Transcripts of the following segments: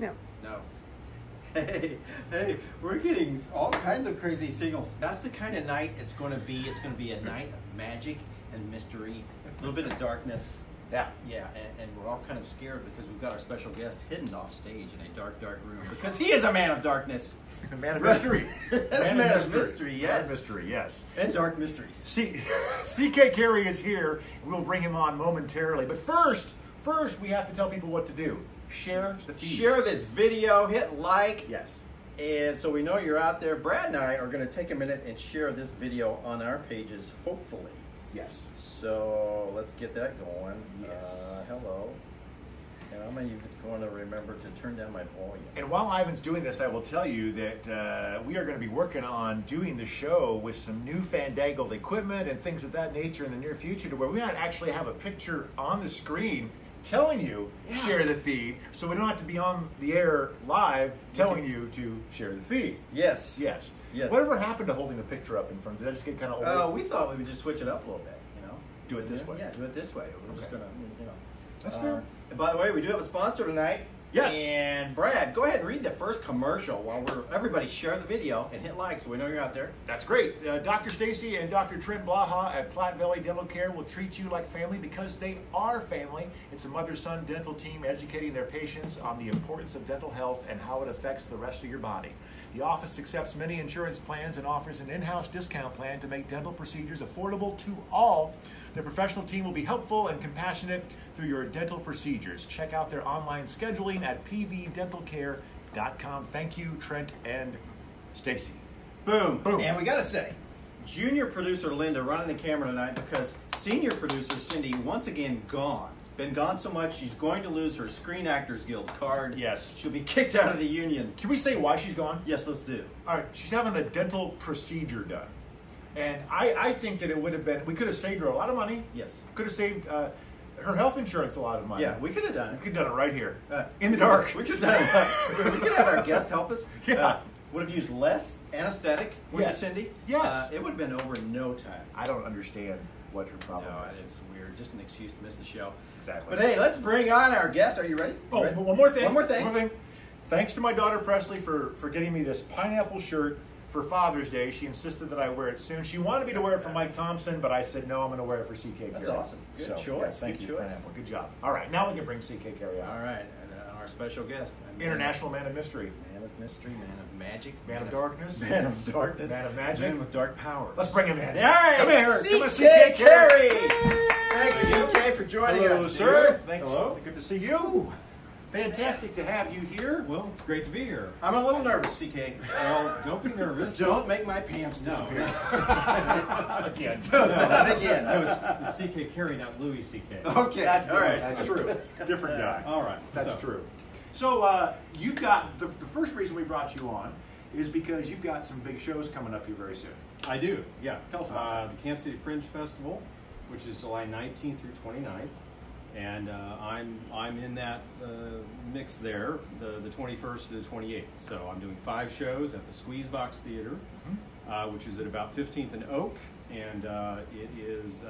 No. No. Hey, we're getting all kinds of crazy signals. That's the kind of night it's going to be. It's going to be a night of magic and mystery, a little bit of darkness. Yeah. Yeah, and we're all kind of scared because we've got our special guest hidden off stage in a dark, dark room because he is a man of darkness. A man of mystery. Man of mystery, yes. Man of mystery, yes. And dark mysteries. CK Carey is here. We'll bring him on momentarily. But first, we have to tell people what to do. Share the feed. Share this video, hit like. Yes. And so we know you're out there. Brad and I are going to take a minute and share this video on our pages, hopefully. Yes. So let's get that going. Yes. Hello. And I'm even going to remember to turn down my volume. And while Ivan's doing this, I will tell you that we are going to be working on doing the show with some new fandangled equipment and things of that nature in the near future, to where we might actually have a picture on the screen telling you share the feed, so we don't have to be on the air live telling you to share the feed. Yes. Yes. Yes. Whatever happened to holding the picture up in front? Did I just get kind of old? Oh, we thought we would just switch it up a little bit, you know? Do it this way. Yeah, do it this way. We're just going to, you know. That's fair. And by the way, we do have a sponsor tonight. Yes. And Brad, go ahead and read the first commercial while everybody share the video and hit like so we know you're out there. That's great. Dr. Stacy and Dr. Trent Blaha at Platte Valley Dental Care will treat you like family because they are family. It's a mother-son dental team educating their patients on the importance of dental health and how it affects the rest of your body. The office accepts many insurance plans and offers an in-house discount plan to make dental procedures affordable to all. Their professional team will be helpful and compassionate through your dental procedures. Check out their online scheduling at pvdentalcare.com. Thank you, Trent and Stacy. Boom. Boom. And we got to say, junior producer Linda running the camera tonight because senior producer Cindy once again gone. Been gone so much she's going to lose her Screen Actors Guild card. Yes. She'll be kicked out of the union. Can we say why she's gone? Yes, let's do. All right, she's having a dental procedure done. And I think that it would have been, we could have saved her a lot of money. Yes. Could have saved her health insurance a lot of money. Yeah, we could have done it. We could have done it right here, in the dark. We could have done it. We could have our guest help us. Yeah. Would have used less anesthetic, wouldn't Yes. you, Cindy? Yes. It would have been over in no time. I don't understand what her problem No, is. it's weird. Just an excuse to miss the show. Exactly. But hey, let's bring on our guest. Are you ready? Oh, Ready? but one more thing. One more thing. One more thing. Thanks to my daughter Presley for getting me this pineapple shirt for Father's Day. She insisted that I wear it soon. She wanted me to wear it for Mike Thompson, but I said no, I'm going to wear it for CK Carey. That's awesome. Good choice. Thank Good you, choice. Pineapple. Good job. All right, now we can bring CK Carey out. All right, and our special guest, International Man of Mystery. Man of mystery, man of magic, Man of darkness. man of darkness, Man of magic. man with dark powers. Let's bring him in. All right, Come here. Come on, CK Carey. Carey. Thanks, CK, for joining Hello, us. sir. Thanks. Hello. Good to see you. Fantastic to have you here. Well, it's great to be here. I'm a little nervous, CK. Well, don't be nervous. Don't make my pants disappear. Again. Not again. It's CK Carey, not Louis CK. Okay, That's all right. That's true. Different guy. All right. That's so, true. So you've got, the first reason we brought you on is because you've got some big shows coming up here very soon. I do, yeah. Tell us about the Kansas City Fringe Festival, which is July 19th through 29th. And I'm in that mix there, the 21st to the 28th. So I'm doing 5 shows at the Squeezebox Theater, which is at about 15th and Oak, and it is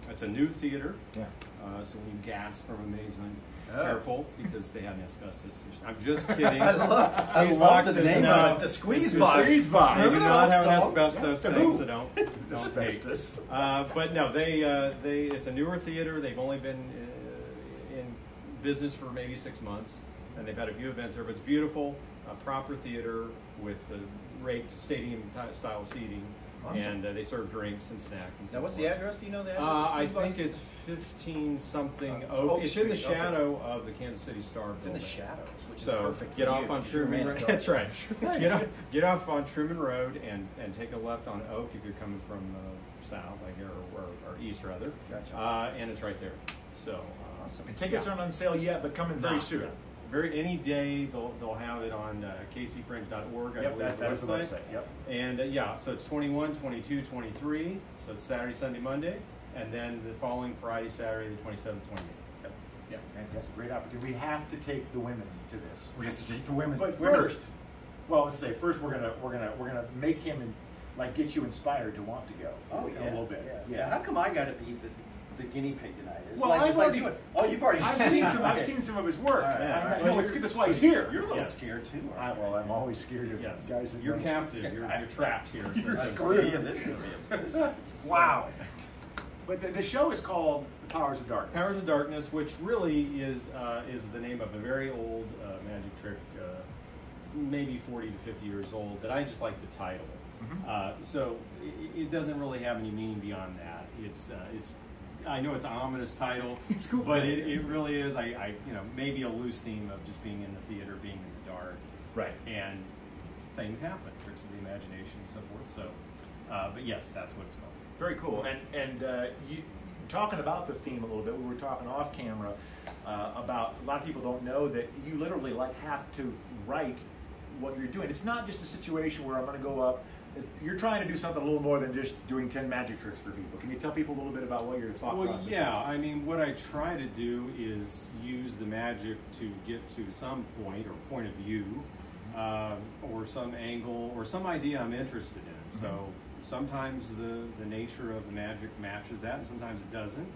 it's a new theater. Yeah. So when you gasp from amazement, Oh. careful because they had an asbestos issue. I'm just kidding. I love the name of it, the Squeeze Box. Squeeze Box. They do Remember not that have an song? asbestos The thing, Who? so don't Asbestos. hate. But no, they it's a newer theater. They've only been in business for maybe 6 months, and they've had a few events there. But it's beautiful, a proper theater with raked stadium-style seating, Awesome. and they serve drinks and snacks and stuff. Now, what's the address? Do you know the address? I think it's 15 something Oak. Oak It's in the Street, okay. shadow of the Kansas City Star It's in building. the shadows, which is So perfect. get for off you, on 'cause you're a Truman man of Road. That's darkness. right. Get off on Truman Road and take a left on Oak if you're coming from south, like or east rather. Gotcha. And it's right there. So Awesome. And tickets aren't on sale yet, but coming very soon. Any day they'll have it on kcfringe.org. I Yep, believe that's is the website. Yep. And so it's 21, 22, 23. So it's Saturday, Sunday, Monday, and then the following Friday, Saturday, the 27th, 28th. Yep. Yeah. Fantastic. Great opportunity. We have to take the women to this. We have to take the women. But Women. first, well, let's say first we're gonna make him like get you inspired to want to go. Oh, a yeah. little bit. Yeah. How come I got to be the guinea pig tonight. It's Well, like, I've it's like already- you. Oh, you've already I've seen seen some. I've Okay. seen some of his work. All right, I all right. know Well, it's good. That's why he's here. You're a little Yes. scared too. Well, I'm always scared of Yes. guys. That You're know. captive. You're trapped here. You're So- screwed. Yeah, this is gonna be a Wow. But the show is called The Powers of Darkness. Powers of Darkness, which really is the name of a very old magic trick, maybe 40 to 50 years old, that I just like the title. So it doesn't really have any meaning beyond that. It's I know it's an ominous title, It's cool. but it really is. I maybe a loose theme of just being in the theater, being in the dark, Right. and things happen, tricks of the imagination and so forth. So, but yes, that's what it's called. Very cool. And you talking about the theme a little bit. We were talking off camera about a lot of people don't know that you literally have to write what you're doing. It's not just a situation where I'm going to go up. You're trying to do something a little more than just doing 10 magic tricks for people. Can you tell people a little bit about what your thought process is? Yeah, I mean, what I try to do is use the magic to get to some point or point of view, or some angle or some idea I'm interested in. So sometimes the nature of the magic matches that, and sometimes it doesn't.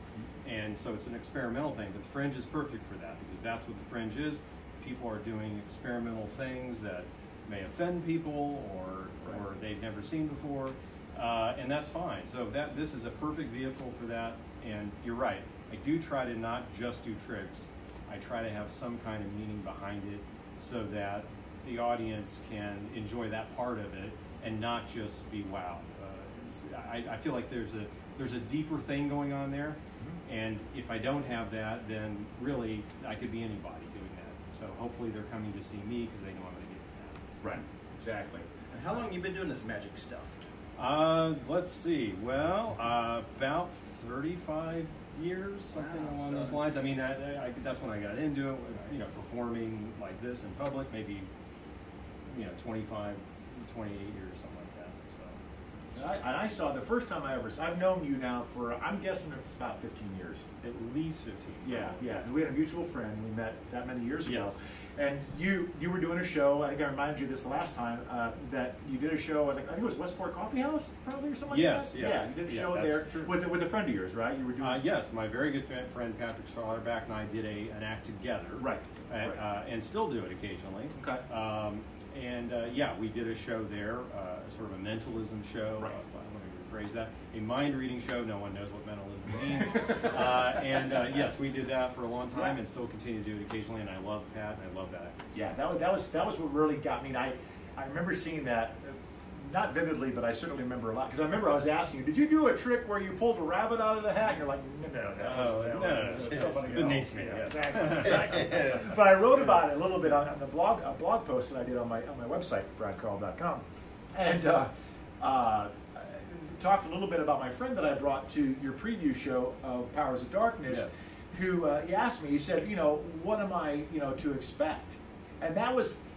And so it's an experimental thing. But the Fringe is perfect for that, because that's what the Fringe is. People are doing experimental things that may offend people or they've never seen before, and that's fine. So this is a perfect vehicle for that. And you're right, I do try to not just do tricks. I try to have some kind of meaning behind it, so that the audience can enjoy that part of it and not just be wowed. I feel like there's a deeper thing going on there, and if I don't have that, then really I could be anybody doing that. So hopefully they're coming to see me because they know I'm going to get that. Right. Exactly. And how long have you been doing this magic stuff? Let's see. Well, about 35 years, something along those lines. I mean, that's when I got into it. Performing like this in public, maybe 25, 28 years, something like that. So. I saw the first time I've known you now for, I'm guessing it's about 15 years. At least 15. Yeah. And we had a mutual friend we met that many years ago. Yes. And you were doing a show, I think I reminded you this the last time, that you did a show, I think it was Westport Coffee House, probably, or something Yes, like that? yes. Yeah, you did a show there true. with a friend of yours, right? You were doing... Yes, my very good friend Patrick Schlarback and I did an act together. Right. And still do it occasionally. Okay. We did a show there, sort of a mentalism show. Right. Phrase that, a mind reading show. No one knows what mentalism means. Yes, we did that for a long time and still continue to do it occasionally. And I love Pat, and I love that. Yeah, that was what really got me. And I remember seeing that, not vividly, but I certainly remember a lot, because I remember I was asking you, did you do a trick where you pulled a rabbit out of the hat? And you're like, no, somebody else. Me, Yeah, yes. exactly. But I wrote about it a little bit on a blog post that I did on my website, bradcarl.com, and talked a little bit about my friend that I brought to your preview show of Powers of Darkness, Yes. who he asked me, he said, what am I, to expect? And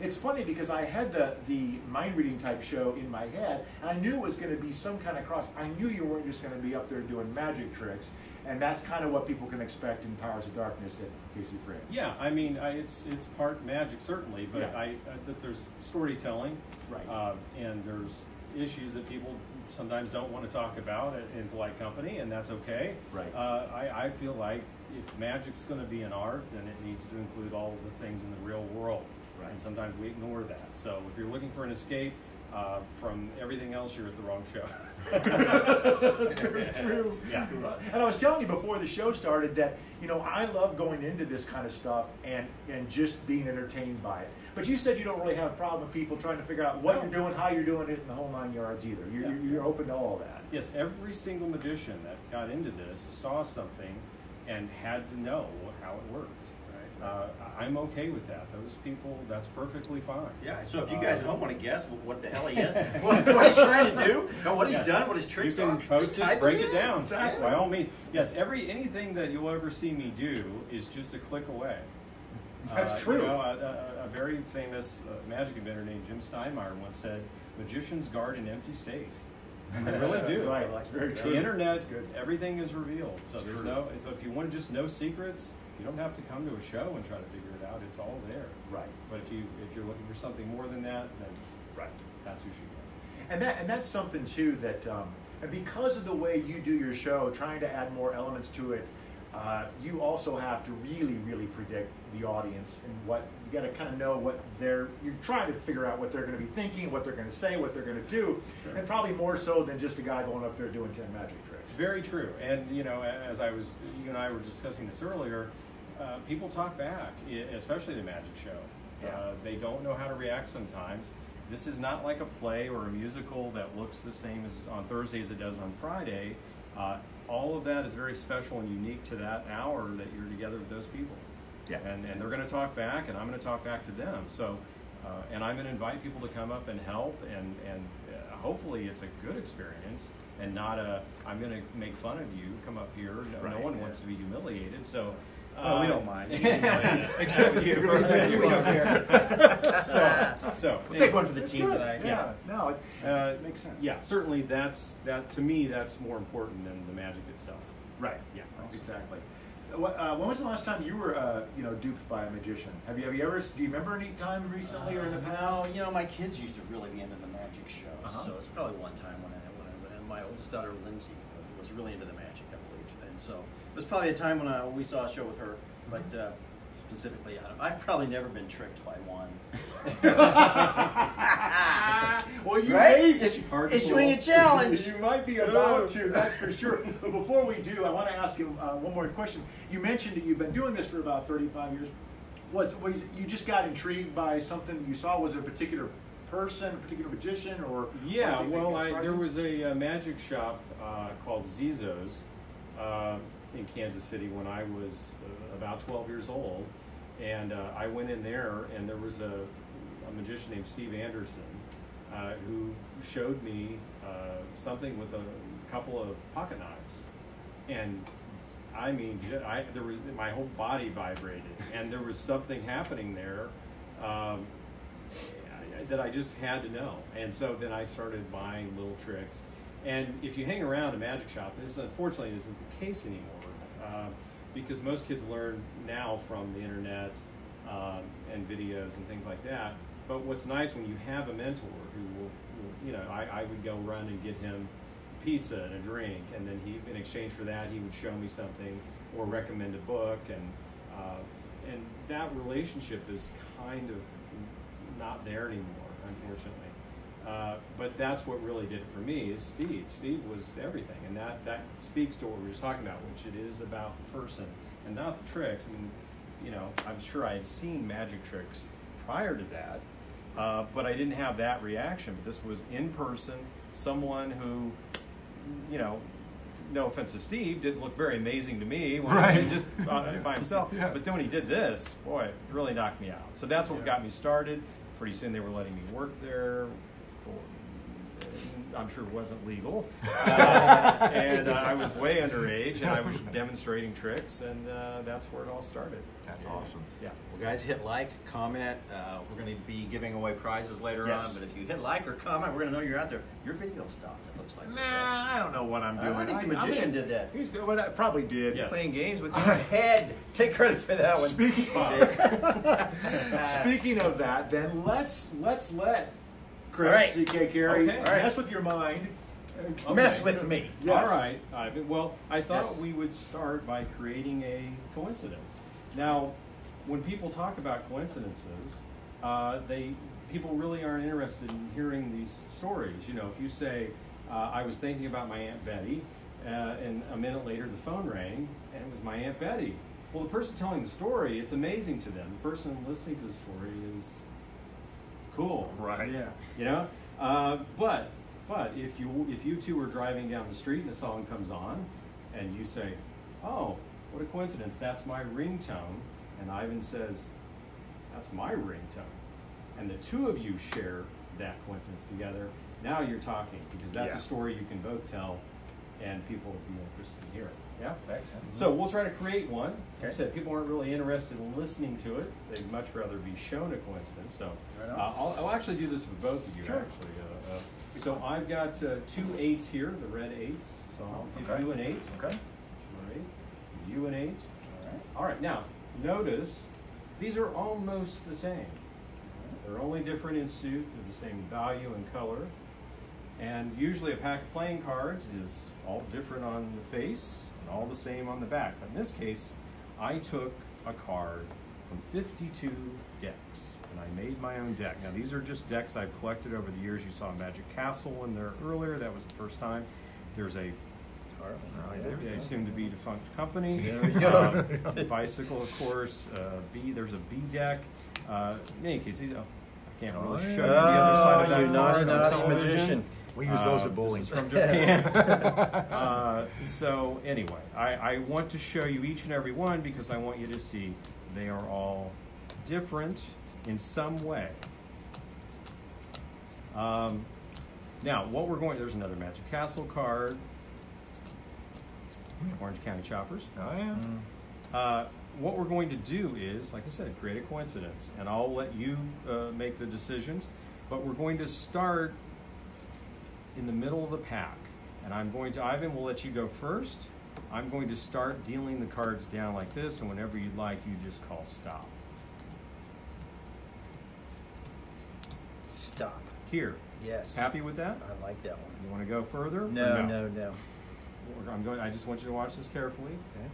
it's funny because I had the mind reading type show in my head, and I knew it was going to be some kind of cross. I knew you weren't just going to be up there doing magic tricks, and that's kind of what people can expect in Powers of Darkness at Casey Frame. Yeah, I mean, it's part magic, certainly, but that there's storytelling, Right. And there's issues that people sometimes don't want to talk about in polite company, and that's okay. Right. I feel like if magic's going to be an art, then it needs to include all of the things in the real world. Right. And sometimes we ignore that. So if you're looking for an escape from everything else, you're at the wrong show. That's very true. Yeah. And I was telling you before the show started that, I love going into this kind of stuff and just being entertained by it. But you said you don't really have a problem with people trying to figure out what you're doing, how you're doing it, and the whole 9 yards either. You're open to all of that. Yes, every single magician that got into this saw something and had to know how it worked. Right? I'm okay with that. Those people, that's perfectly fine. Yeah, so if you guys at home want to guess what the hell he is, what he's trying to do, and what he's done, what his tricks you can are, post just it, type break in. it down. Exactly. By all means. Yes, anything that you'll ever see me do is just a click away. That's true. A very famous magic inventor named Jim Steinmeier once said, "Magicians guard an empty safe." And they really do. Right, that's very true. The internet, That's good. everything is revealed. So That's there's true. so if you want to just know secrets, you don't have to come to a show and try to figure it out. It's all there. Right. But if you're looking for something more than that, then Right. that's who should go. And that's something too that And because of the way you do your show, trying to add more elements to it, you also have to really predict the audience and what you got to kind of know what you're trying to figure out what they're going to be thinking, what they're going to say, what they're going to do, and probably more so than just a guy going up there doing 10 magic tricks. Very true. And you know, as you and I were discussing this earlier, people talk back, especially the magic show. Yeah. They don't know how to react sometimes. This is not like a play or a musical that looks the same as on Thursday as it does on Friday. All of that is very special and unique to that hour that you're together with those people. Yeah. And they're going to talk back, and I'm going to talk back to them. So, and I'm going to invite people to come up and help, and hopefully it's a good experience and not I'm going to make fun of you. Come up here. No one wants to be humiliated. So. Oh, we don't mind. Except you. Except you. We don't care. So we'll take one for the team tonight. Yeah. No, it makes sense. Yeah, certainly that to me that's more important than the magic itself. Right. Yeah. Exactly. When was the last time you were duped by a magician? Have you ever? Do you remember any time recently or in the past? No, my kids used to really be into the magic shows, so it's probably one time when my oldest daughter Lindsay was really into the magic, I believe, and so it was probably a time when we saw a show with her, but specifically, I've probably never been tricked by one. Well, you right? may issuing a challenge. You might be about to, that's for sure. But before we do, I want to ask you one more question. You mentioned that you've been doing this for about 35 years. Was you just got intrigued by something that you saw? Was it a particular person, a particular magician, or? Yeah, well, there was a magic shop called Zizo's in Kansas City when I was about 12 years old, and I went in there, and there was a magician named Steve Anderson who showed me something with a couple of pocket knives, and I mean, my whole body vibrated, and there was something happening there that I just had to know. And so then I started buying little tricks. And if you hang around a magic shop, this unfortunately isn't the case anymore, because most kids learn now from the internet and videos and things like that. But what's nice when you have a mentor who will I would go run and get him pizza and a drink, and then in exchange for that, he would show me something or recommend a book, and that relationship is kind of not there anymore, unfortunately. But that's what really did it for me is Steve. Steve was everything, and that speaks to what we were just talking about, which it is about the person and not the tricks. I mean, I'm sure I had seen magic tricks prior to that, but I didn't have that reaction. But this was in person, someone who, no offense to Steve, didn't look very amazing to me when he was just by himself. Yeah. But then when he did this, boy, it really knocked me out. So that's what got me started. Pretty soon they were letting me work there. I'm sure it wasn't legal. And I was way underage, and I was demonstrating tricks, and that's where it all started. That's awesome. Yeah. Well, guys, hit like, comment. We're going to be giving away prizes later on, but if you hit like or comment, we're going to know you're out there. Your video stopped, it looks like. Nah, I don't know what I'm doing. I think the magician did that. He's doing what I probably did. Yes. Playing games with your head. Take credit for that one. Speaking of that, then let's let Chris, CK Carey, mess with your mind. Mess with me. Yes. All right, Ivan. Well, I thought we would start by creating a coincidence. Now, when people talk about coincidences, people really aren't interested in hearing these stories. If you say, I was thinking about my Aunt Betty, and a minute later the phone rang, and it was my Aunt Betty. Well, the person telling the story, it's amazing to them. The person listening to the story is cool. Right. Yeah. But if you two were driving down the street and a song comes on, and you say, "Oh, what a coincidence! That's my ringtone," and Ivan says, "That's my ringtone," and the two of you share that coincidence together, now you're talking, because that's a story you can both tell, and people will be interested in hearing. Yeah. So we'll try to create one. Like I said, people aren't really interested in listening to it; they'd much rather be shown a coincidence. So I'll actually do this with both of you. Sure. Actually. So I've got 2 8s here, the red 8s. So I'll give you an 8. Okay. All right. You an 8. All right. All right. Now, notice these are almost the same. They're only different in suit. They're the same value and color. And usually a pack of playing cards is all different on the face and all the same on the back. But in this case, I took a card from 52 decks, and I made my own deck. Now these are just decks I've collected over the years. You saw Magic Castle in there earlier. That was the first time. There's a soon to be defunct company. There you go. Bicycle, of course. There's a B deck. In any case, these. I can't really show you the other side of that You naughty, card on naughty television. magician. We use those at bowling. This is from Japan. So anyway, I want to show you each and every one because I want you to see they are all different in some way. Now, what we're going, there's another Magic Castle card. Orange County Choppers. Oh, yeah. What we're going to do is, like I said, create a coincidence, and I'll let you make the decisions, but we're going to start in the middle of the pack, and I'm going to, Ivan will let you go first. I'm going to start dealing the cards down like this, and whenever you'd like, you just call stop. Stop. Here. Yes. Happy with that? I like that one. You want to go further? or No. I just want you to watch this carefully. Okay.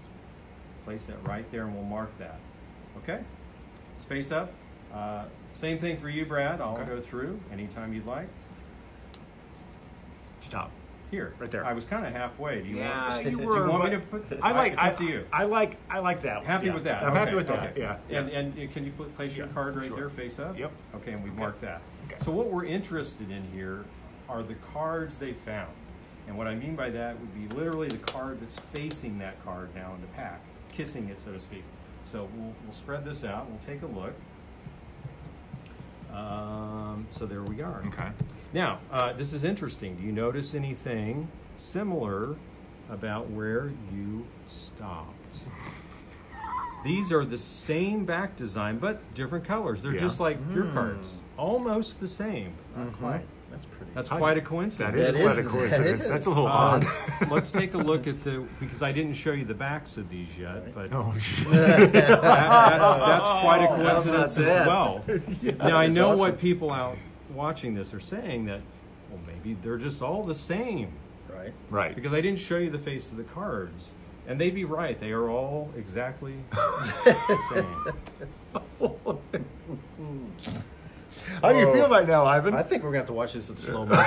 Place that right there, and we'll mark that. Okay. Let's face up. Same thing for you, Brad. I'll go through anytime you'd like. Stop. Here. Right there. I was kind of halfway. Do you want, you do were. you want me to put? It's up to you. I like that one. Happy with that? I'm Okay, happy with that. okay. Yeah. And can you place your card right there, face up? Yep. Okay, and we marked that. Okay. So what we're interested in here are the cards they found. And what I mean by that would be literally the card that's facing that card now in the pack, kissing it, so to speak. So we'll spread this out. We'll take a look. So there we are. Okay. Now, this is interesting. Do you notice anything similar about where you stopped? These are the same back design, but different colors. They're just like your cards. Almost the same. Not quite. That's pretty. That's quite a coincidence. That is quite a coincidence. That's a little odd. Let's take a look at because I didn't show you the backs of these yet, but Oh, shit. that's quite a coincidence as that? well. Now I know what people out watching this are saying, that well, maybe they're just all the same, Right. Right. because I didn't show you the face of the cards, and they'd be right. They are all exactly the same. How do you feel right now, Ivan? I think we're going to have to watch this in slow motion.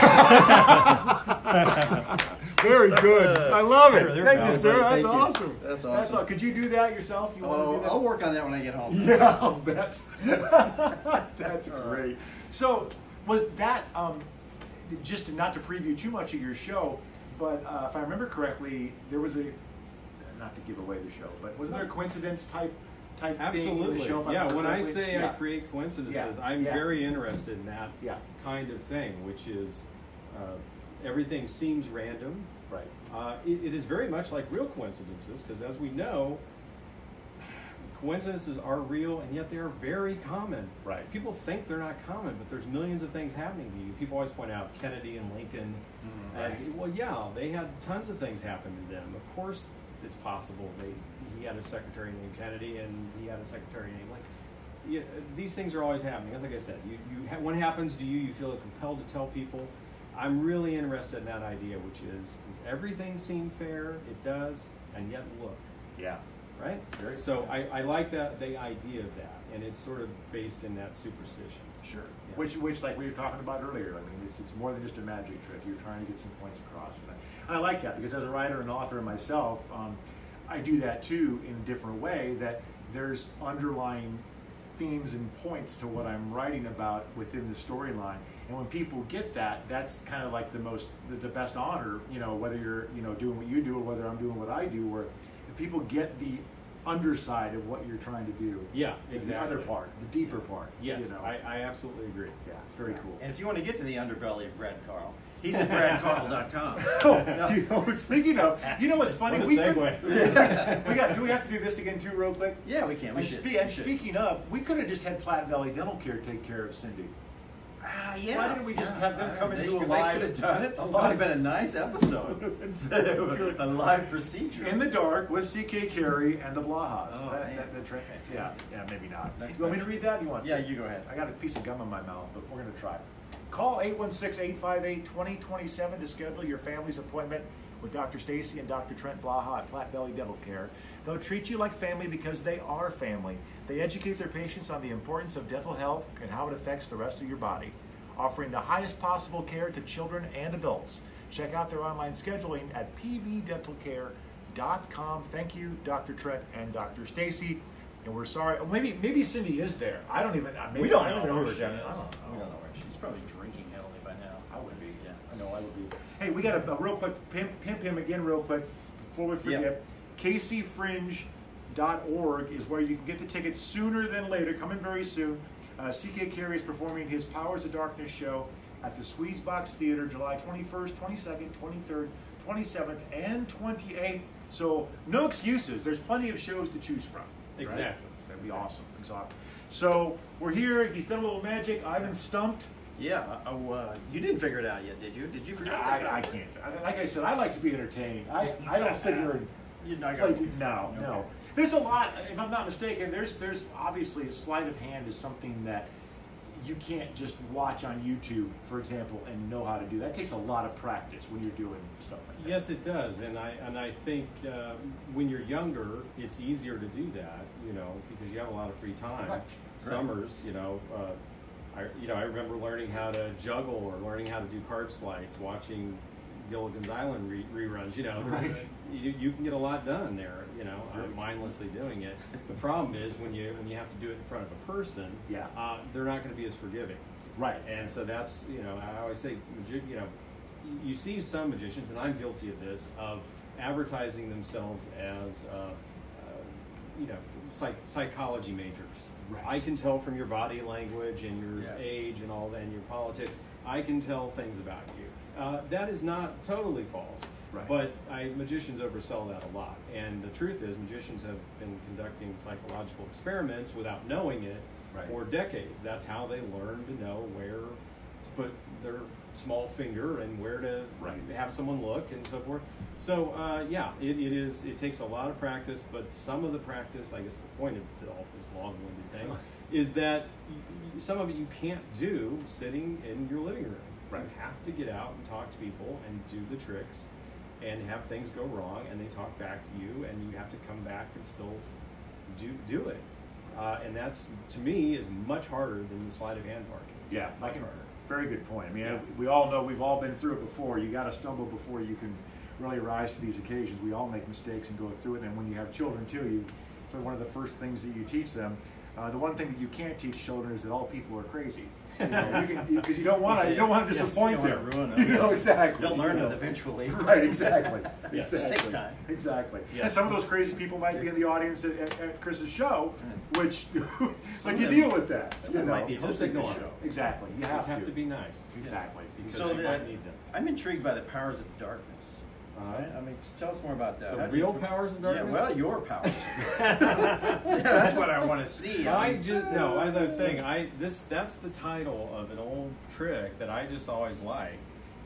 Very good. I love it. There, Thank you, there, sir. That's thank you. awesome. That's awesome. Could you do that yourself? You want to do that? I'll work on that when I get home. Yeah, I'll bet. That's great. So, was that, just not to preview too much of your show, but if I remember correctly, there was not to give away the show, but wasn't there a coincidence type thing in Absolutely. the show? If I Yeah, remember when I correctly? say I create coincidences, I'm very interested in that kind of thing, which is everything seems random. Right. It is very much like real coincidences, because as we know, coincidences are real, and yet they are very common. Right. People think they're not common, but there's millions of things happening to you. People always point out Kennedy and Lincoln. Well, yeah, they had tons of things happen to them. Of course, it's possible. He had a secretary named Kennedy, and he had a secretary named Lincoln. These things are always happening. As like I said, when it happens to you, you feel compelled to tell people. I'm really interested in that idea, which is, does everything seem fair? It does, and yet look. Yeah. Right? So I like the idea of that, and it's sort of based in that superstition. Sure. Yeah. Which, like we were talking about earlier, I mean, it's more than just a magic trick. You're trying to get some points across, and I like that, because as a writer and author myself, I do that too in a different way. That there's underlying themes and points to what I'm writing about within the storyline, and when people get that, that's kind of like the best honor. Whether you're doing what you do or whether I'm doing what I do, where if people get the underside of what you're trying to do. Yeah, exactly. The other part, the deeper part. Yes, I absolutely agree. Yeah, very cool. And if you want to get to the underbelly of Brad Carl, he's at bradcarl.com. Speaking of, what's funny? What a segue. Do we have to do this again too, real quick? Yeah, we can. We should. And speaking of, we could have just had Platte Valley Dental Care take care of Cindy. Yeah. Why didn't we just have them come and do a They live? could have done it. It would have been a nice episode. A live procedure. In the dark with CK Carey and the Blahas. Oh, Yeah, maybe not. Next You want me time. to read that? You want? Yeah, you go ahead. I got a piece of gum in my mouth, but we're going to try. Call 816-858-2027 to schedule your family's appointment with Dr. Stacy and Dr. Trent Blaha at Platte Valley Dental Care. They'll treat you like family because they are family. They educate their patients on the importance of dental health and how it affects the rest of your body, offering the highest possible care to children and adults. Check out their online scheduling at pvdentalcare.com. Thank you, Dr. Trent and Dr. Stacy. And we're sorry. Maybe Cindy is there. I don't even. We don't know who where she she is. is. I don't know. We don't know where she's probably drinking heavily by now. I would be. Yeah. I know I would be. Hey, we got a real quick pimp him again real quick before we forget. Yep. KCFringe.org is where you can get the tickets sooner than later. Coming very soon. CK Carey is performing his Powers of Darkness show at the Squeeze Box Theater July 21st, 22nd, 23rd, 27th, and 28th. So no excuses. There's plenty of shows to choose from. Exactly. Right? So that'd be awesome. Exactly. So we're here. He's done a little magic. I've been stumped. Yeah. You didn't figure it out yet, did you? Did you figure it out? I can't. Like I said, I like to be entertaining. I don't sit here and You're not play. gonna. No. There's a lot. If I'm not mistaken, there's obviously a sleight of hand is something that you can't just watch on YouTube, for example, and know how to do. That takes a lot of practice when you're doing stuff like that. Yes, it does, and I think when you're younger, it's easier to do that, because you have a lot of free time. Right. Summers, I remember learning how to juggle or learning how to do card slides, watching Gilligan's Island reruns. Right. You can get a lot done there, mindlessly doing it. The problem is when you have to do it in front of a person, they're not going to be as forgiving. Right. And so that's, I always say, you see some magicians, and I'm guilty of this, of advertising themselves as, psychology majors. Right. I can tell from your body language and your age and all that, and your politics, I can tell things about you. That is not totally false. Right. But magicians oversell that a lot. And the truth is, magicians have been conducting psychological experiments without knowing it for decades. That's how they learn to know where to put their small finger and where to have someone look and so forth. So it takes a lot of practice, but some of the practice, I guess the point of all this long-winded thing, is that some of it you can't do sitting in your living room. Right. You have to get out and talk to people and do the tricks and have things go wrong, and they talk back to you, and you have to come back and still do it. And that's, to me, is much harder than the sleight of hand part. Yeah, much harder. Very good point. I mean, we all know, we've all been through it before. You got to stumble before you can really rise to these occasions. We all make mistakes and go through it. And when you have children too, so one of the first things that you teach them, the one thing that you can't teach children is that all people are crazy. Because you don't want to disappoint them. Ruin them. Exactly. They'll learn it eventually. Right. Exactly. Yes. It takes time. Exactly. Yes. And some of those crazy people might be in the audience at Chris's show, which but you them- deal with that. Some of them might be just hosting the ignore show. Exactly. You You have have to be nice. Exactly. Because So you might need them. I'm intrigued by the powers of darkness. I mean, tell us more about that. The How do you- real powers of darkness? Yeah, well, your powers. Yeah, that's what I want to see. As I was saying, that's the title of an old trick that I just always liked.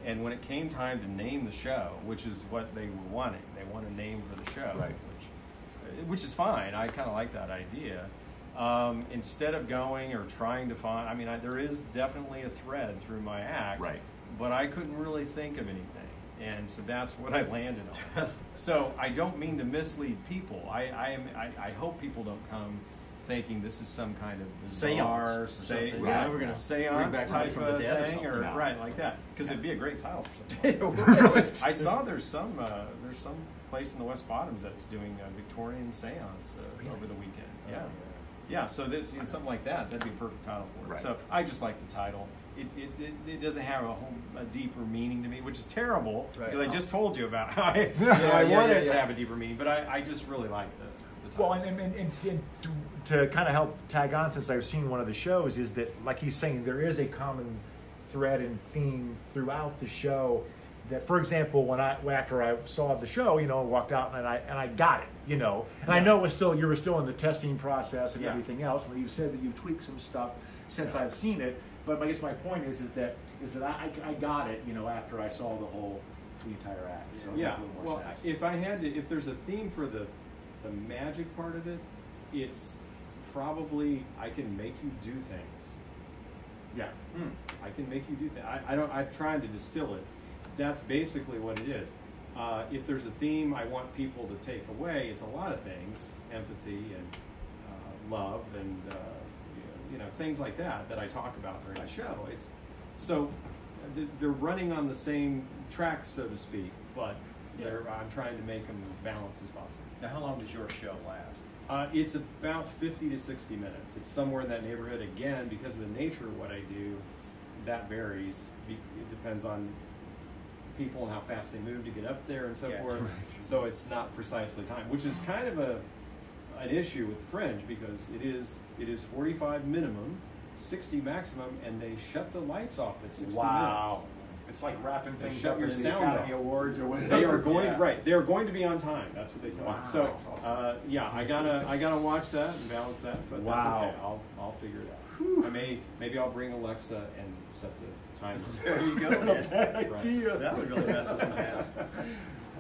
And when it came time to name the show, which is what they were wanting, they want a name for the show, which is fine. I kind of like that idea. Instead of going or trying to find, there is definitely a thread through my act, but I couldn't really think of anything. And so that's what I landed on. So I don't mean to mislead people. I hope people don't come thinking this is some kind of bizarre something. we're going to seance back type from the of dead or thing, something. or No. like that, because it'd be a great title for something. I saw there's some place in the West Bottoms that's doing a Victorian seance over the weekend. Yeah. So that's something like that. That'd be a perfect title for it. Right. So I just like the title. It doesn't have a deeper meaning to me, which is terrible because I just told you about how I wanted it to have a deeper meaning, but I just really like the title. Well, and to kind of help tag on, since I've seen one of the shows, is that, like he's saying, there is a common thread and theme throughout the show. That, for example, after I saw the show, walked out and I got it, and I know you were still in the testing process and everything else, and you said that you've tweaked some stuff since I've seen it. But I guess my point is that I got it, after I saw the entire act. So Yeah. it made a little more Well, sense. if there's a theme for the magic part of it, it's probably I can make you do things. Yeah. I can make you do things. I'm trying to distill it. That's basically what it is. If there's a theme I want people to take away, it's a lot of things: empathy and love and things like that I talk about during the show. They're running on the same track, so to speak, but I'm trying to make them as balanced as possible. Now, how long does your show last? It's about 50 to 60 minutes. It's somewhere in that neighborhood. Again, because of the nature of what I do, that varies. It depends on people and how fast they move to get up there and so forth. Right. So it's not precisely timed, which is kind of an issue with the Fringe, because it is 45 minimum, 60 maximum, and they shut the lights off at 60 minutes. It's like wrapping They things shut up your in the sound Academy off. Awards or whatever. They are going right. They are going to be on time. That's what they tell Wow, me. So that's awesome. I gotta watch that and balance that. But that's okay. I'll figure it out. Maybe I'll bring Alexa and set the timer. There you go. Bad idea. That would really mess with some heads.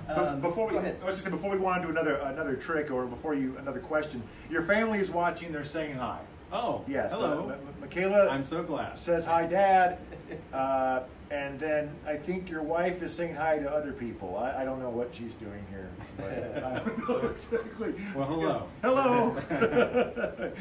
But before we, go ahead. I was just saying, before we go on to another trick, or another question, your family is watching. They're saying hi. Oh, Yes. hello. Michaela I'm so glad. says hi, Dad, and then I think your wife is saying hi to other people. I don't know what she's doing here, but I don't know exactly. Well, hello. Hello.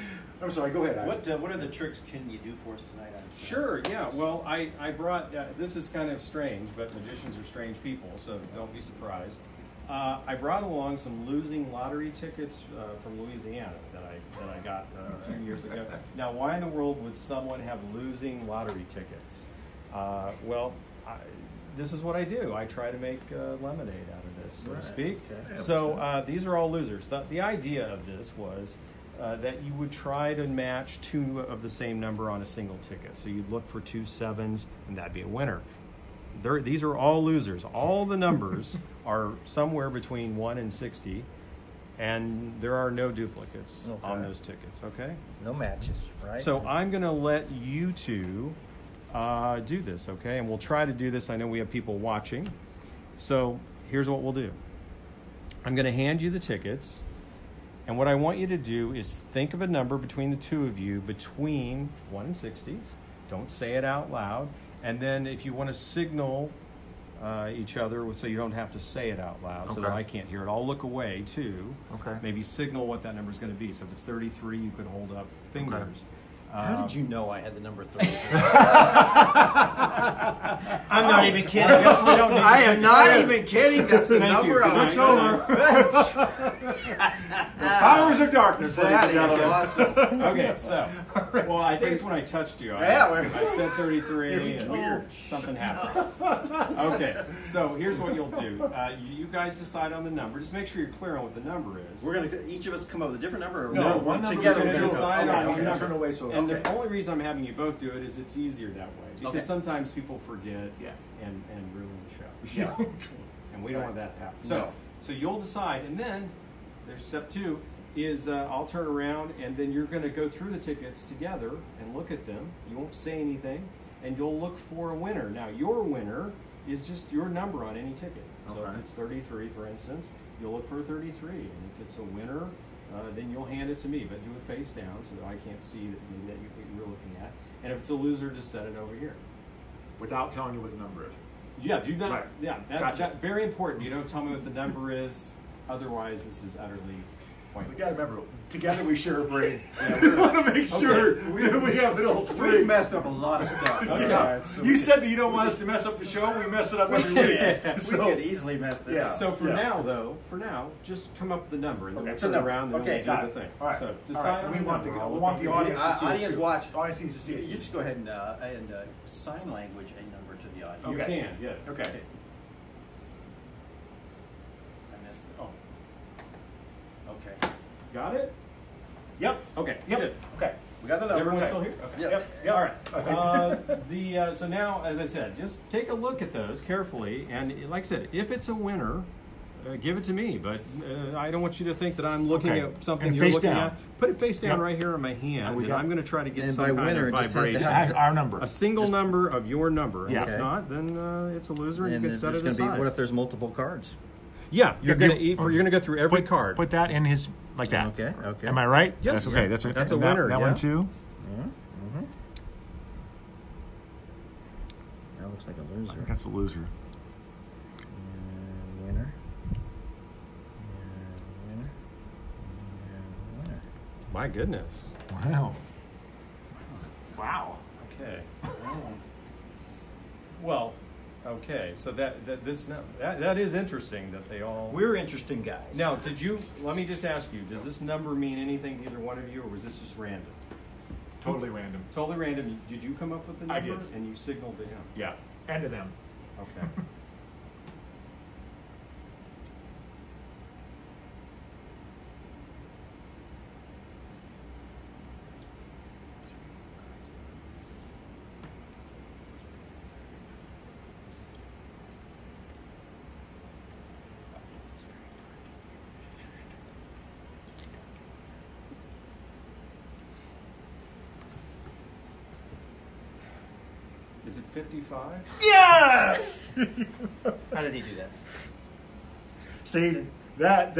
I'm sorry. Go ahead. What are the tricks can you do for us tonight? Sure, yeah. Well, I brought, this is kind of strange, but magicians are strange people, so don't be surprised. I brought along some losing lottery tickets from Louisiana that I got a few years ago. Now, why in the world would someone have losing lottery tickets? This is what I do. I try to make lemonade out of this, so to speak. Okay. So these are all losers. The idea of this was that you would try to match two of the same number on a single ticket. So you'd look for 2 7s, and that'd be a winner. These are all losers. All the numbers are somewhere between 1 and 60, and there are no duplicates on those tickets, okay? No matches, right? So I'm going to let you two do this, okay? And we'll try to do this. I know we have people watching. So here's what we'll do. I'm going to hand you the tickets, and what I want you to do is think of a number between the two of you between 1 and 60. Don't say it out loud. And then if you want to signal each other so you don't have to say it out loud so that I can't hear it, I'll look away too. Okay. Maybe signal what that number is going to be. So if it's 33, you could hold up fingers. How did you know I had the number 33? I'm not even kidding. I am not even kidding. That's the number I was The powers of darkness, ladies and That is gentlemen. awesome. Okay, so, well, I think it's when I touched you. I said 33 and something happened. Okay, so here's what you'll do. You guys decide on the number. Just make sure you're clear on what the number is. We're gonna each of us come up with a different number. Or No, we're one number together. we're We're gonna gonna decide decide on on one a number. Turn away, so And the only reason I'm having you both do it is it's easier that way. Because sometimes people forget and ruin the show. Yeah. And we don't want that to happen. So you'll decide, and then there's step 2 is I'll turn around, and then you're going to go through the tickets together and look at them. You won't say anything, and you'll look for a winner. Now, your winner is just your number on any ticket. So if it's 33, for instance, you'll look for 33, and if it's a winner, then you'll hand it to me, but do it face down so that I can't see that you're looking at. And if it's a loser, just set it over here. Without telling you what the number is. Yeah, do not. Right. Yeah, Gotcha. that very important. You don't tell me what the number is. Otherwise, this is utterly pointless. We got to remember, together we share a brain. We want to make sure we have it all We've straight. messed up a lot of stuff. Yeah. So You said that you don't want us to mess up the show. We mess it up every week. we could easily mess this Yeah. up. So for now, just come up with the number, and then we'll so turn number. around and Okay, then got we'll do it. the thing. All right. So All decide right. on We the want number. the I'll audience look to see it. Audience too. watch. Audience needs to see it. You just go ahead and sign language a number to the audience. You Okay. can, yes. Okay. I missed it. Oh. Okay. Got it? Yep. Okay. Yep. Good. Okay. We got the Is number. everyone Okay. still here? Okay. Yep. Yep. All right. So now, as I said, just take a look at those carefully, and like I said, if it's a winner, Give it to me, but I don't want you to think that I'm looking Okay. at something And you're face looking down. at. Put it face down Yep. right here in my hand, we and got- I'm going to try to get And some by kind winner, of it just has to vibration. have- Our number. A single number of your number. And Yeah. if Okay. not, then it's a loser, and And you there's can set it going to be, aside. what if there's multiple cards? Yeah, you're Yeah, going to go through every card. Put that in his like that. Okay, okay. Am I right? Yes. That's okay. That's That's a and that- winner, That yeah. one too. Mm-hmm. That looks like a loser. That's a loser. And winner. And winner. And winner. My goodness. Wow. Wow. Okay. Well, okay. So that is interesting that they all. We're interesting guys. Now, let me just ask you, does this number mean anything to either one of you, or was this just random? Totally random. Totally random. Did you come up with the number? I did. And you signaled to him? Yeah. And to them. Okay. Is it 55? Yes! How did he do that? See, That's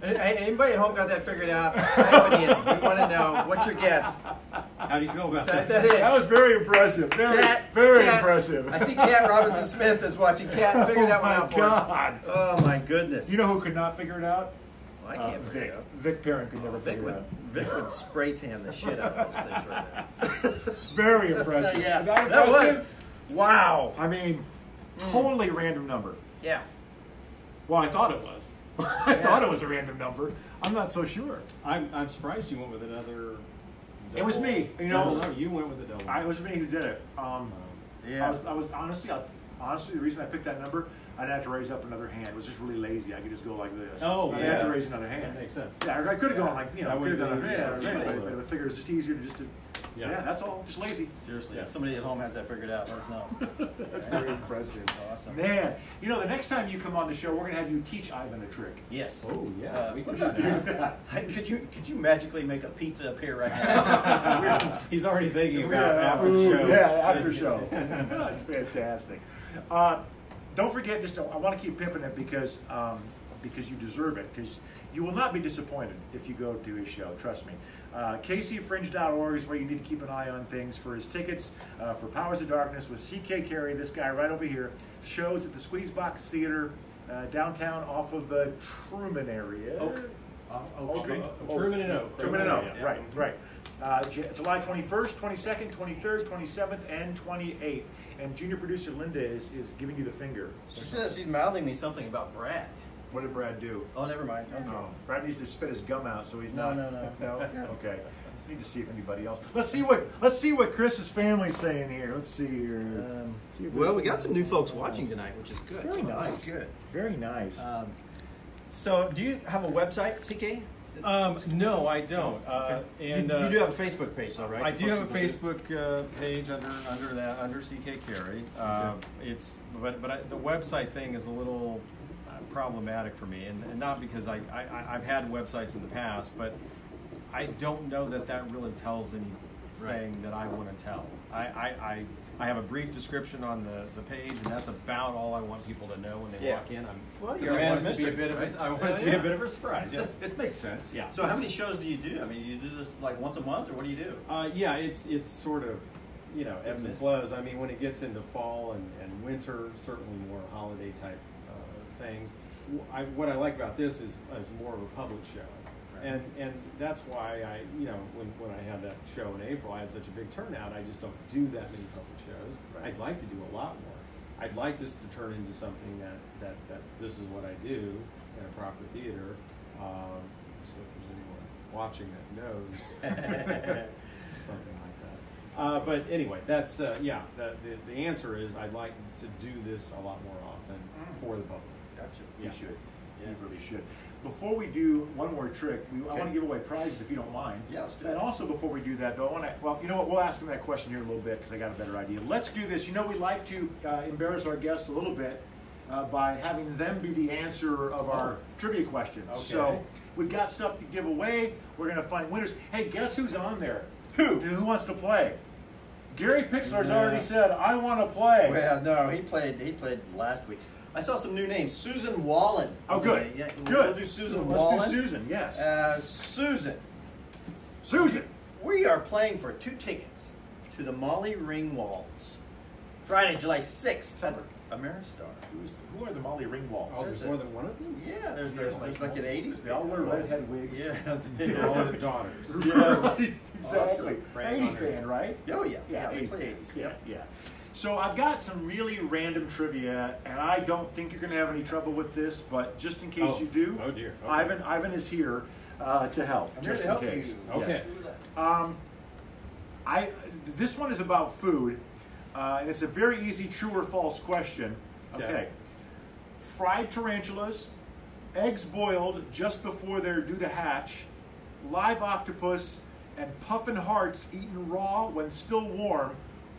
Anybody at home got that figured out? Type it in. We want to know. What's your guess? How do you feel about Type that? that in. That was very impressive. Cat, Very Cat. impressive. I see Cat Robinson Smith is watching. Cat, figure that one out for us. God. Oh my goodness. You know who could not figure it out? Well, I can't figure Vic. it out. Vic Perrin could never Vic figure it would, out. Vic would spray tan the shit out of those things right there. Very impressive. Yeah, That that impressive? was. Wow. I mean, totally random number. Yeah. Well, I thought it was. I thought it was a random number. I'm not so sure. I'm surprised you went with another. It was me. You No, know, you went with the double. it was me who did it. Yeah. I was honestly, the reason I picked that number, I didn't have to raise up another hand. It was just really lazy. I could just go like this. Oh, I didn't have to yes. raise another hand. That makes sense. Yeah, I could have gone like, That could have would've done a been hand, easier. but I figure it's just easier to Yeah. that's all. Just lazy. Seriously, Yeah. if somebody at home has that figured out, let us know. That's very impressive. Awesome. Man, the next time you come on the show, we're going to have you teach Ivan a trick. Yes. Oh yeah, we can what do about that. Hey, could you magically make a pizza appear right now? He's already thinking We're- about after the Ooh, show. yeah, after show. That's fantastic. Don't forget, I want to keep pimping it because you deserve it. Because you will not be disappointed if you go to his show. Trust me. KCFringe.org is where you need to keep an eye on things for his tickets for Powers of Darkness with CK Carey, this guy right over here. Shows at the Squeezebox Theater downtown off of the Truman area. Oak. Truman and Oak. Truman and Oak, Yeah. right. July 21st, 22nd, 23rd, 27th, and 28th. And junior producer Linda is giving you the finger. She says she's mouthing me something about Brad. What did Brad do? Oh, never mind. Okay. Oh, Brad needs to spit his gum out, so he's No, not. no. Okay. Need to see if anybody else. Let's see what Chris's family's saying here. Let's see here. See if Well, there's we got some new folks anything watching else. tonight, which is good. Very nice. Which is good. Very nice. So, do you have a website, CK? No, I don't. And you do have a Facebook page, though, right? I do Folks have a can Facebook page under CK Carey. The website thing is a little problematic for me, and not because I've had websites in the past, but I don't know that really tells anything that I want to tell. I have a brief description on the page, and that's about all I want people to know when they walk in. Well, Because you're a I man want of it to be a mystery, bit of right? I want it to be a bit of a surprise. Yes, it makes sense. Yeah. So, how many shows do you do? I mean, you do this like once a month, or what do you do? Yeah, it's sort of, ebbs and flows. I mean, when it gets into fall and winter, certainly more holiday type things. What I like about this is more of a public show. Right. And that's why when I had that show in April, I had such a big turnout. I just don't do that many public shows. Right. I'd like to do a lot more. I'd like this to turn into something that this is what I do in a proper theater. So if there's anyone watching that knows something like that. But anyway, that's the answer is I'd like to do this a lot more often for the public. Gotcha. Yeah. You should. You really should. Before we do one more trick, I want to give away prizes if you don't mind. Yeah, let's do And that. also before we do that, though, you know what? We'll ask him that question here in a little bit because I got a better idea. Let's do this. We like to embarrass our guests a little bit by having them be the answer of our trivia questions. Okay. So we've got stuff to give away. We're going to find winners. Hey, guess who's on there? Who wants to play? Gary Pixlar's already said, I want to play. Well, no, he played last week. I saw some new names. Susan Wallen. Oh, good. Yeah, Good. We'll do Susan Let's Wallen. do Susan, yes. Susan, we are playing for 2 tickets to the Molly Ringwalds, Friday, July 6th at Ameristar. Who are the Molly Ringwalds? Oh, there's more than one of them? Yeah, there's like an 80s. They all wear redhead wigs. Yeah, They're all the daughters. Yeah. Exactly. Right. 80s band, right? Oh yeah, Yeah, we 80s. play 80s. Yeah, Yep. yeah. So I've got some really random trivia, and I don't think you're going to have any trouble with this, but just in case you do, oh dear. Okay. Ivan is here to help. I'm here just to in help case. you. Okay. Yes. This one is about food, and it's a very easy true or false question. Okay. Fried tarantulas, eggs boiled just before they're due to hatch, live octopus, and puffin hearts eaten raw when still warm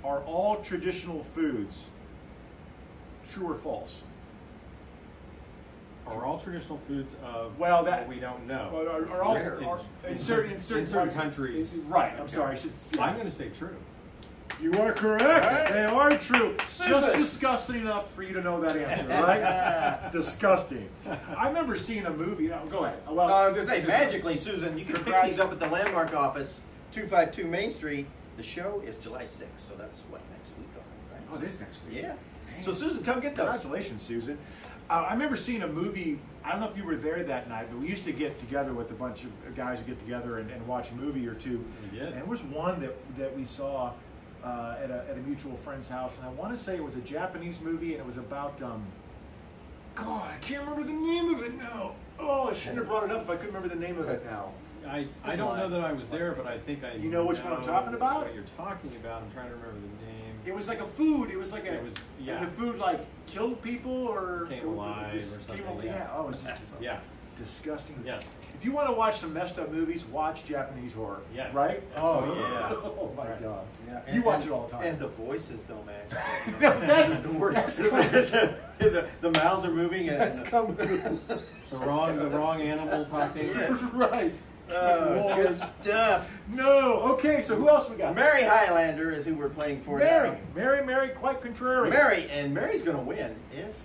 are all traditional foods. True or false? Are all traditional foods of Well, that we don't know? Are all In in certain certain countries. Right. I'm Okay. sorry. I'm going to say true. You are correct. Right. They are true. Susan. Just disgusting enough for you to know that answer, right? Disgusting. I remember seeing a movie. No, go ahead. Well, I was going to say, magically, Susan, you can pick these up at the Landmark office, 252 Main Street. The show is July 6th, so that's what, next week, right? Oh, it is next week. Yeah. So, Susan, come get those. Congratulations, Susan. I remember seeing a movie. I don't know if you were there that night, but we used to get together with a bunch of guys who get together and watch a movie or two. We did. And there was one that we saw at a mutual friend's house, and I want to say it was a Japanese movie, and it was about God, I can't remember the name of it now. Oh, I shouldn't have brought it up if I couldn't remember the name of it now. I don't know that I was there, but I think I. You know which one I'm talking about? What you're talking about? I'm trying to remember the name. It was like a food. It was like It was- yeah. and the food like killed people or Came alive or something, Yeah. Oh, it's just Yeah. disgusting. Yes. If you want to watch some messed up movies, watch Japanese horror. Yes. Right? Absolutely. Oh yeah. Yeah. Oh my Right. God. Yeah, You watch it all the time. And the voices don't match. That's the mouths are moving. And That's coming. The wrong animal talking. Yeah. Right. Good stuff. No. Okay. So who else we got? Mary Highlander is who we're playing for Mary. now. Mary. Quite contrary. Mary's going to win if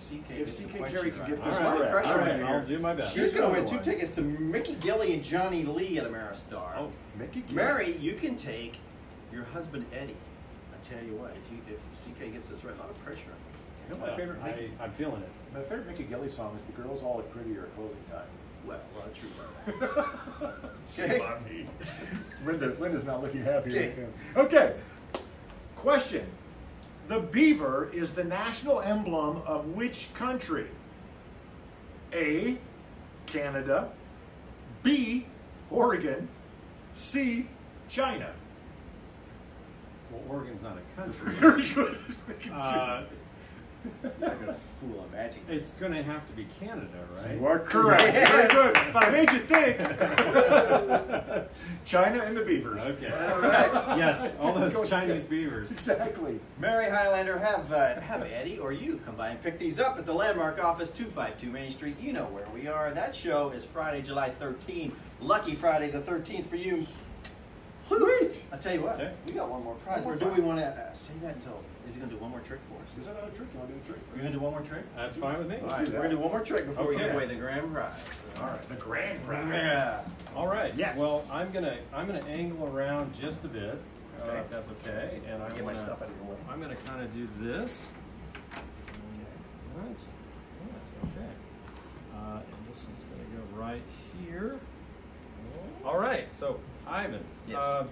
CK If gets the CK question Carey can right. get All this right, correct. pressure all right. right here. I'll do my best. She's going to win Another 2 one. tickets to Mickey Gilly and Johnny Lee at Ameristar. Oh, Mickey. Mary, you can take your husband Eddie. I tell you what, if CK gets this right, a lot of pressure on this. You know my favorite Mickey. I'm feeling it. My favorite Mickey Gilly song is "The Girls All Look Prettier at Closing Time." Well, true. Shame on me. Linda's not looking happy. Okay. Right now. Okay. Question. The beaver is the national emblem of which country? A, Canada. B, Oregon. C, China. Well, Oregon's not a country. Very good. I'm not going to fool a magic. It's going to have to be Canada, right? You are correct. Very good. But I made you think. China and the beavers. Okay. All right. Yes, all those Go Chinese ahead. beavers. Exactly. Mary Highlander, have Eddie or you come by and pick these up at the Landmark office, 252 Main Street. You know where we are. That show is Friday, July 13th. Lucky Friday the 13th for you. Sweet. I'll tell you what, Okay. we got one more prize. One Or more do we want to say that until, is he going to do one more trick for us? Is that another trick? You want to do a trick? You going to do one more trick? That's fine with me. All right, we're going to do one more trick before we give Okay. away the grand prize. All right. The grand prize. Yeah. All right. Yes. Well, I'm gonna angle around just a bit, Okay. if that's okay, and Get my stuff out of your way. I'm gonna kind of do this. Right. Okay. And this is gonna go right here. All right. So, Ivan. Yes.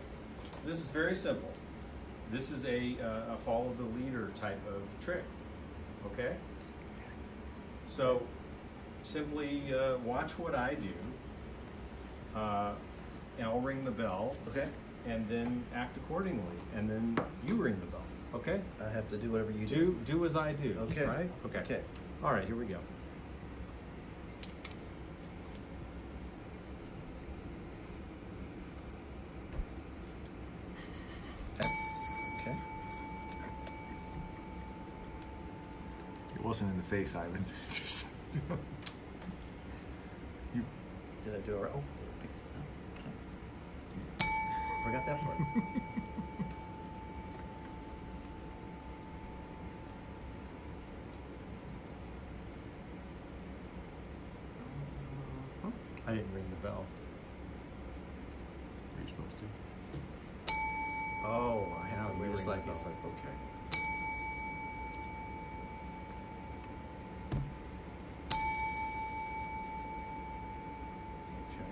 This is very simple. This is a follow the leader type of trick. Okay. So, simply watch what I do. And I'll ring the bell, Okay. and then act accordingly, and then you ring the bell. Okay? I have to do whatever you do. Do as I do. Okay. Right? Okay. Okay. All right. Here we go. Okay. It wasn't in the face, Ivan. Just, you. Did I do it right? Oh, pick this up. Okay. Forgot that part. I didn't ring the bell. You're supposed to. Oh, I have to No, wait. it's like, okay. okay. Okay.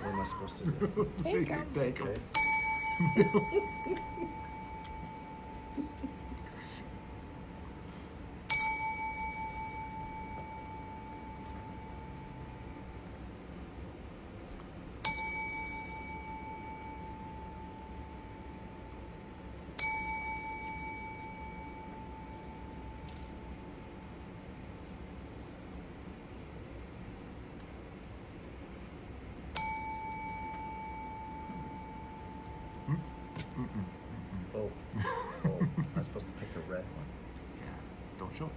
What am I supposed to do? Take him. Take him. Okay. Oh, I'm supposed to pick the red one. Yeah. Don't show.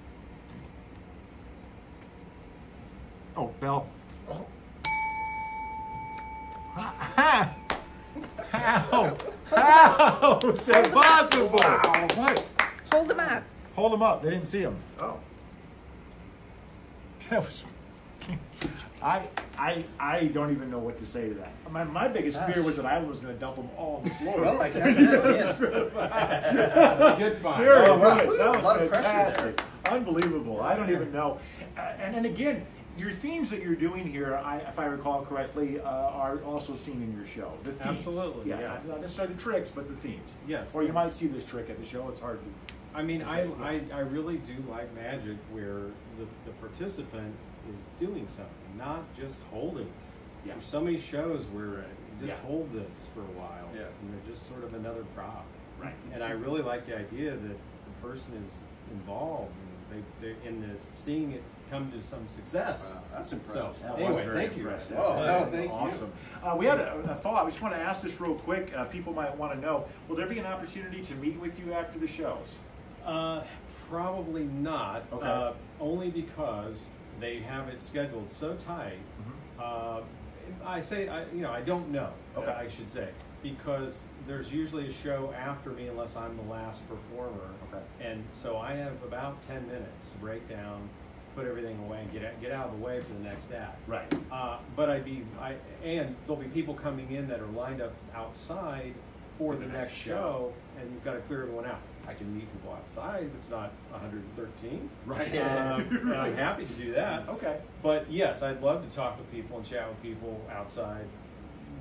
Oh, bell. Oh, How? How is that possible? Wow. What? Hold them up. Hold them up. They didn't see him. oh. That was. I don't even know what to say to that. My biggest fear was that I was going to dump them all on the floor. Well, I can imagine. Good find. Very Oh, wow. good. That was A lot of pressure fantastic. Unbelievable. I don't even know. And again, your themes that you're doing here, if I recall correctly, are also seen in your show. The themes. Absolutely, Yeah, yes. not necessarily the tricks, but the themes. Yes. Or you might see this trick at the show. It's hard to. I mean, I really do like magic where the participant is doing something, not just holding. Yeah. There's so many shows where you just Yeah. hold this for a while, Yeah. and they're just sort of another prop. Right. And I really like the idea that the person is involved and they're in this, seeing it come to some success. Wow, that's impressive. So, That was anyway, very thank you. impressive. Oh, no, thank you. Awesome. We had a thought. We just want to ask this real quick. People might want to know, will there be an opportunity to meet with you after the shows? Probably not. Okay. Only because they have it scheduled so tight. I don't know. Okay. I should say, because there's usually a show after me unless I'm the last performer. Okay. And so I have about 10 minutes to break down, put everything away, and get out of the way for the next act. Right. But and there'll be people coming in that are lined up outside for the next show, and you've got to clear everyone out. I can meet people outside if it's not 113. Right. And I'm happy to do that. Okay. But yes, I'd love to talk with people and chat with people outside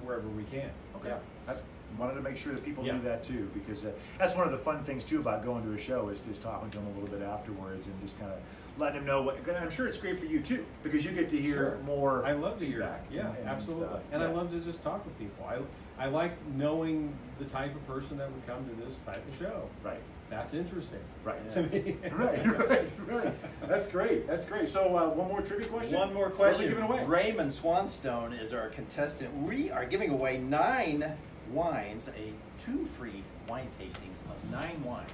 wherever we can. Okay. Yeah. That's wanted to make sure that people Yeah. knew that too, because that's one of the fun things too about going to a show is just talking to them a little bit afterwards and just kind of letting them know what. And I'm sure it's great for you too, because you get to hear Sure. more. I love to hear feedback that. Yeah, and absolutely. stuff. And Yeah. I love to just talk with people. I like knowing the type of person that would come to this type of show. Right. That's interesting. Right. To me. right. That's great. That's great. So one more trivia question. One more What are we question. giving away? Raymond Swanstone is our contestant. We are giving away 9 wines, 2 free wine tastings of 9 wines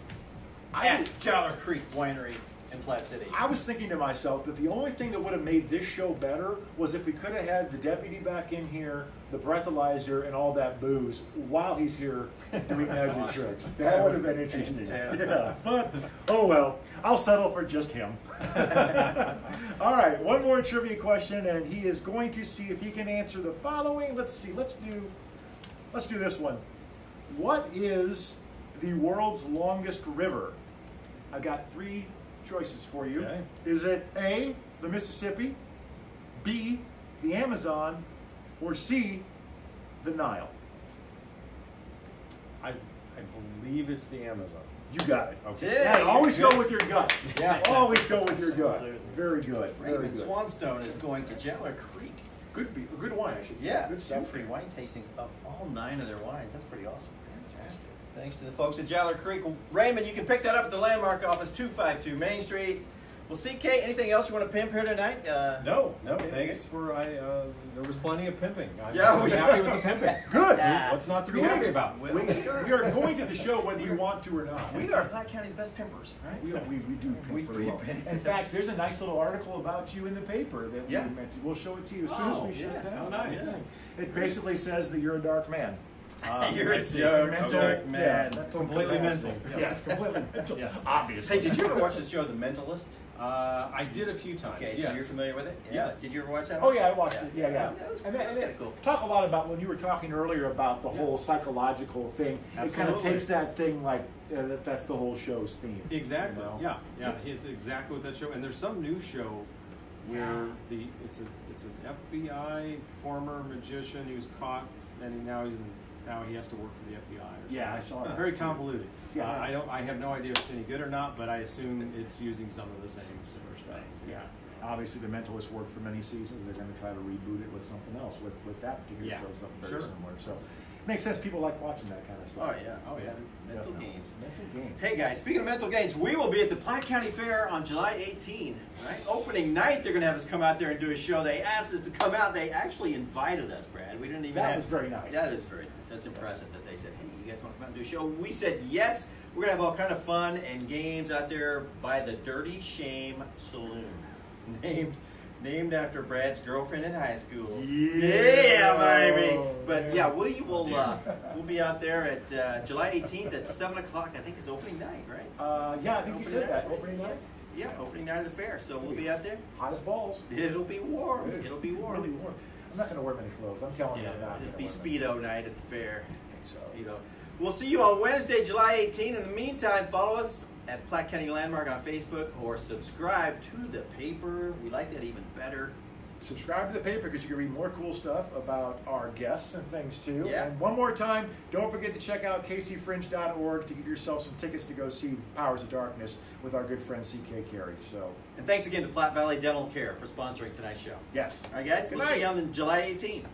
at Jowler Creek Winery in Platte City. I was thinking to myself that the only thing that would have made this show better was if we could have had the deputy back in here, the breathalyzer, and all that booze while he's here doing magic tricks. That would have been interesting. Fantastic. Yeah, but oh well, I'll settle for just him. All right, one more trivia question, and he is going to see if he can answer the following. Let's see. Let's do this one. What is the world's longest river? I got 3 choices for you. Okay. Is it A, the Mississippi, B, the Amazon, or C, the Nile? I believe it's the Amazon. You got it. Okay. Yeah, always go with your gut. Yeah. Always go with your gut. Absolutely. Very good. Very Raymond good. Swanstone is going to Jeller Creek. Good wine, I should say. Yeah, Good two stuff. free wine tastings of all 9 of their wines. That's pretty awesome. Fantastic. Thanks to the folks at Jeller Creek. Raymond, you can pick that up at the Landmark office, 252 Main Street. Well, CK, anything else you want to pimp here tonight? No, okay. thanks for, there was plenty of pimping. I'm Yeah, happy with the pimping. Good. What's not to be happy about? We are going to the show whether you want to or not. We are Platte County's best pimpers, right? We do pimp We very well. pimp. In fact, there's a nice little article about you in the paper that Yeah. we meant to. We'll show it to you as soon as we shut yeah. it down. Oh, nice. Yeah. It basically says that you're a dark man. You're I a see. joke, Mental, dark man. yeah, mental Completely capacity. mental. Yes, completely mental. Yes. Obviously. Hey, did you ever watch the show The Mentalist? I did a few times. Okay, yes. so you're familiar with it? Yes. Did you ever watch that Oh one? yeah, I watched it. Yeah. That was kind of cool. Talk a lot about when you were talking earlier about the whole psychological thing. It kind of Absolutely. takes that thing like that's the whole show's theme. Exactly. You know? Yeah. It's exactly what that show. And there's some new show where it's an FBI former magician who's caught, and now he has to work for the FBI. Or Yeah, I something. saw that. Very convoluted. Yeah. I have no idea if it's any good or not, but I assume it's using some of the same similar stuff. Yeah. Obviously, The Mentalist worked for many seasons. They're going to try to reboot it with something else. With that particular Yeah. show, something very Sure. similar. So, makes sense. People like watching that kind of stuff. Oh, yeah. Oh, yeah. Mental Definitely. games. Mental games. Hey guys, speaking of mental games, we will be at the Platte County Fair on July 18. Right? Opening night, they're going to have us come out there and do a show. They asked us to come out. They actually invited us, Brad. We didn't even That have... was very nice. That is very nice. That's impressive that they said, hey, you guys want to come out and do a show? We said yes. We're going to have all kind of fun and games out there by the Dirty Shame Saloon. Named after Brad's girlfriend in high school. Yeah, baby. But yeah, we will we'll be out there at July 18th at 7 o'clock. I think is opening night, right? Yeah, I think you said that. Opening Yeah. night. Yeah, opening night of the fair. So we'll be out there. Hot as balls. It'll be warm. It'll be warm. Really warm. I'm not going to wear many clothes. I'm telling you, I'm not. It'll gonna be wear many. Speedo night at the fair. I think so. Speedo. We'll see you on Wednesday, July 18. In the meantime, follow us at Platte County Landmark on Facebook or subscribe to the paper. We like that even better. Subscribe to the paper because you can read more cool stuff about our guests and things too. Yeah. And one more time, don't forget to check out kcfringe.org to get yourself some tickets to go see Powers of Darkness with our good friend CK Carey. So, And thanks again to Platte Valley Dental Care for sponsoring tonight's show. yes. All right, guys, Good we'll night. see you on July 18.